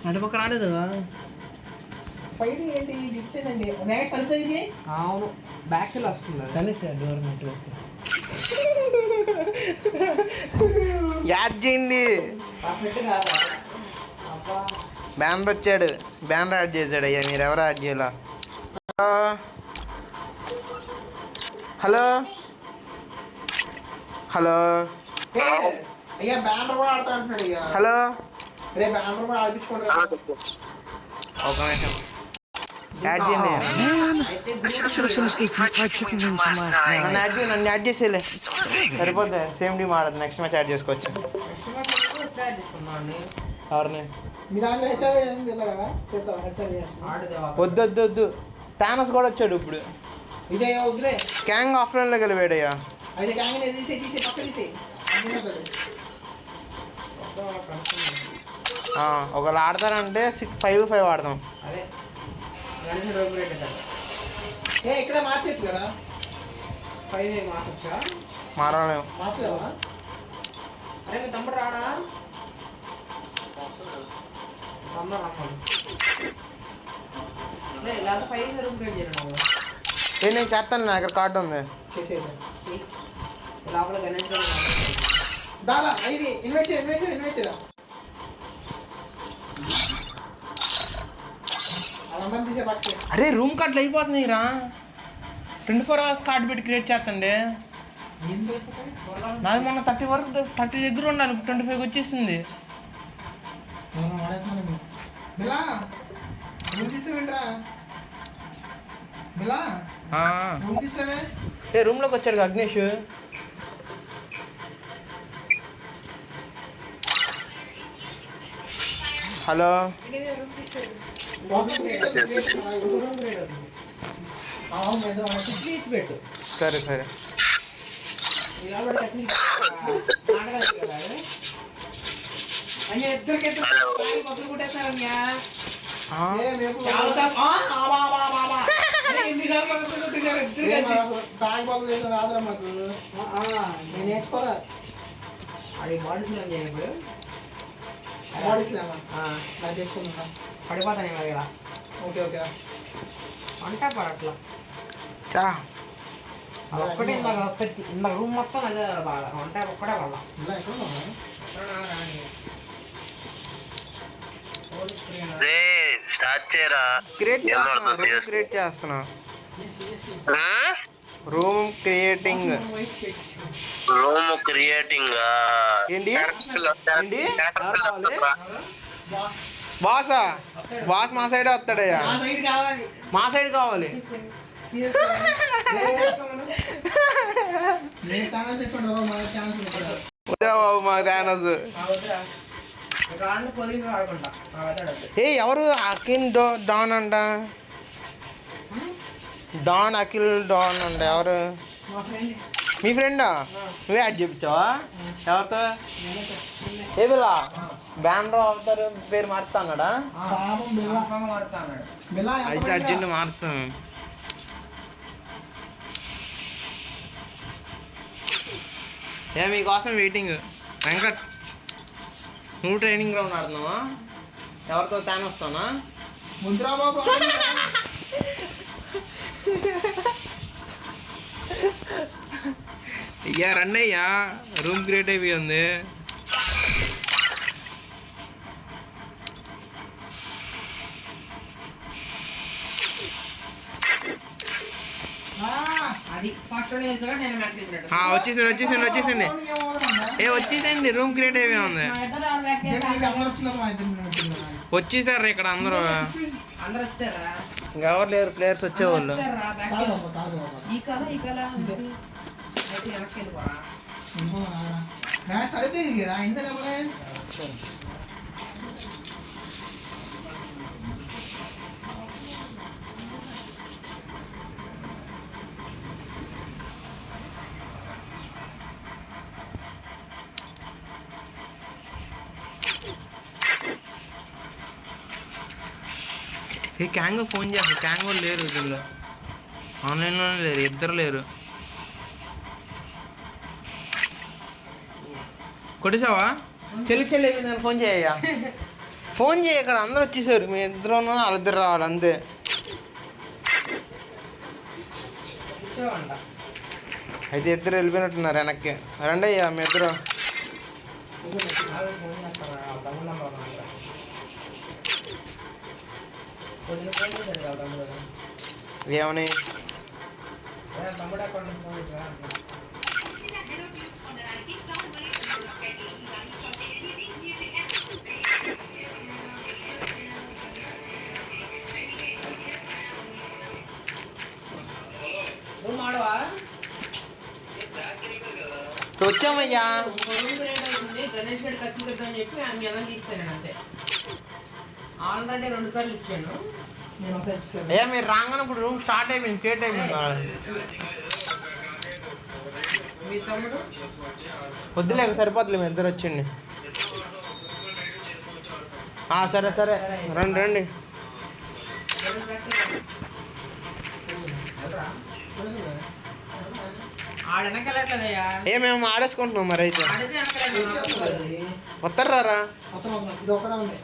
అటుపక్క రాలేదు పైన ఏంటి ఇచ్చేదండి బ్యాగ్ సరిపోయింది. అవును బ్యాక్ వెళ్ళి వస్తుంది కలిసి డోర్ మెట్ యాడ్ చేయండి. బ్యానర్ వచ్చాడు, బ్యానర్ యాడ్ చేశాడు. అయ్యా మీరు ఎవరు యాడ్ చేయాల? హలో హలో అయ్యా బ్యానర్ కూడా ఆడుతా అంటున్నాడు. అయ్యా హలో రేపు బ్యానర్ కూడా ఆడిపించుకోండి. ఒక నిమిషం యాడ్ చేయండి. నన్ను యాడ్ చేసేలే సరిపోద్ది. సేమ్ టీమ్ ఆడదు. నెక్స్ట్ మ్యాచ్ యాడ్ చేసుకోవచ్చు. ఎవరిని? మీ దాంట్లో వద్దు వద్దు వద్దు. థానస్ కూడా వచ్చాడు ఇప్పుడు. ఇదే వద్దులే. క్యాంగ్ ఆఫ్లైన్లో వెళ్ళిపోయాడయ్యా. అయితే క్యాంగ్ తీసే పక్క తీసే. ఒకళ్ళు ఆడతారంటే 5-5 ఆడదాం. అదే ఇక్కడ మార్చేచ్చు కదా. 5 మార్చొచ్చా? మారలేము. మార్చలేవా? అరే మీ తమ్ముడు రాడా? నేను చేస్తాను. నా దగ్గర కార్డు ఉంది. దారా ఇది ఇన్వెస్ట్ అరే రూమ్ కార్డులు అయిపోతున్నాయి రా. 24 hours కార్డు పెట్టి క్రియేట్ చేస్తండి. నాది మొన్న 30 వరకు 30 దగ్గర ఉండాలి. 25 వచ్చేసింది. రూమ్లోకి వచ్చాడు అగ్నేష్. హలో సరే సరే. నేర్చుకోరా అది బాడీస్లో ఇప్పుడు బాడీస్లేమా చేసుకుంటా పడిపోతాను ఇలా. ఓకే ఓకే అంటే పడట్లా ఒక్కటే ఇందాక రూమ్ మొత్తం అదే బాగా అంటే ఒక్కటే పడాల. క్రియేట్ చేస్తున్నా. రూమ్ క్రియేటింగ్ ఏంటి? బాసా బాస్ మా సైడ్ వస్తాడయ్యా. మా సైడ్ కావాలి. బాబు మాకు థానస్. ఎవరు? అఖిల్ డాన్ అంట. డాన్ అఖిల్ డాన్ అంట. ఎవరు? మీ ఫ్రెండా? నువ్వే యాడ్ చెప్తావా? ఎవరితో? ఏ పిల్ల బ్యానర్ అవుతారు పేరు మారుతా అన్నాడా? అయితే అర్జెంట్ మారుతాం. మీకోసం వెయిటింగ్. వెంకట్ నువ్వు ట్రైనింగ్ గ్రౌండ్ ఆడుతున్నావా? ఎవరితో తాను వస్తానా? అయ్యా రండి అయ్యా. రూమ్ క్రియేట్ అయిపోయింది. వచ్చేసండి. వచ్చేసండి. రూమ్ క్రియేట్ అయిపోయి ఉంది. వచ్చేసారు ఇక్కడ అందరూ. ఇంకెవరు లేరు ప్లేయర్స్ వచ్చేవాళ్ళు. ఏ క్యాంగ్ ఫోన్ చేస్తా. క్యాంగ్ కూడా లేరు వీళ్ళు. ఆన్లైన్లోనే లేరు. ఇద్దరు లేరు. కొట్టేసావా? చెల్లి అయిపోయిందని ఫోన్ చేయ్యా. ఫోన్ చేయి, ఇక్కడ అందరూ వచ్చేసారు. మీ ఇద్దరు వాళ్ళిద్దరు రావాలి అంతే. ఇచ్చేవంట. అయితే ఇద్దరు వెళ్ళిపోయినట్టున్నారు వెనక్కి. రండి అయ్యా మీ ఇద్దరు. ఫోన్ చేస్తారా తమ్ముడు నెంబర్ కొద్దిగా ఫోన్ చేశాడు కదా తమ్ముడు. ఏమని తమ్ముడు అకౌంట్ నుంచి ఫోన్ చేశారా అంటున్నా. నువ్వు మాడవా వచ్చామయ్యా. గణేష్ గడి ఖర్చు పెద్దని చెప్పి మీ అన్న తీస్తాను అంతే. ఆల్రెడీ 2 సార్లు ఇచ్చాను. నేను ఒకసారి ఇచ్చాను. అయ్యా మీరు రాగానే ఇప్పుడు రూమ్ స్టార్ట్ అయిపోయింది, స్టేట్ అయిపోయింది. మీ తమ్ముడు వద్దులేక సరిపోతులే మీ ఇద్దరు వచ్చిండి. సరే సరే రండి రండి. ఆడనకెళ్ళట్లేదయ్యా. మేము ఆడేసుకుంటున్నాం మరి అయితే. ఆడితే వెనకలేదు. వస్తారా? మొత్తం ఇది ఒకటే ఉంది.